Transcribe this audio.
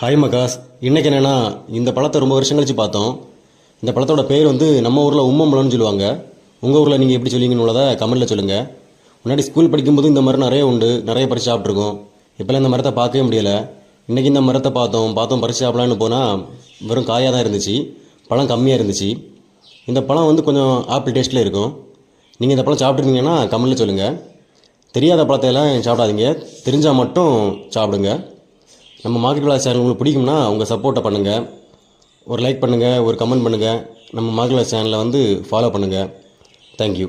Hi மகாஸ். இன்றைக்கி என்னென்னா, இந்த பழத்தை ரொம்ப வருஷம் கழிச்சு பார்த்தோம். இந்த பழத்தோட பேர் வந்து நம்ம ஊரில் உம்மம்பழம்னு சொல்லுவாங்க. உங்கள் ஊரில் நீங்கள் எப்படி சொல்லுவீங்கன்னு உள்ளதை கமெண்ட்டில் சொல்லுங்கள். முன்னாடி ஸ்கூல் படிக்கும்போது இந்த மரம் நிறைய உண்டு, நிறைய பறித்து சாப்பிட்ருக்கோம். இப்போல்லாம் இந்த மரத்தை பார்க்கவே முடியலை. இன்றைக்கி இந்த மரத்தை பார்த்தோம் பறித்து சாப்பிடலான்னு போனால் வெறும் காயாக தான் இருந்துச்சு, பழம் கம்மியாக இருந்துச்சு. இந்த பழம் வந்து கொஞ்சம் ஆப்பிள் டேஸ்ட்டில் இருக்கும். நீங்கள் இந்த பழம் சாப்பிட்ருந்தீங்கன்னா கமெண்ட்டில் சொல்லுங்கள். தெரியாத பழத்தையெல்லாம் சாப்பிடாதீங்க, தெரிஞ்சால் மட்டும் சாப்பிடுங்க. நம்ம மார்க்கெட் விலாஸ் சேனல் உங்களுக்கு பிடிக்கும்னா உங்கள் சப்போர்ட்டை பண்ணுங்கள். ஒரு லைக் பண்ணுங்கள், ஒரு கமெண்ட் பண்ணுங்கள். நம்ம மார்க்கெட் விலாஸ் சேனலை வந்து ஃபாலோ பண்ணுங்கள். தேங்க்யூ.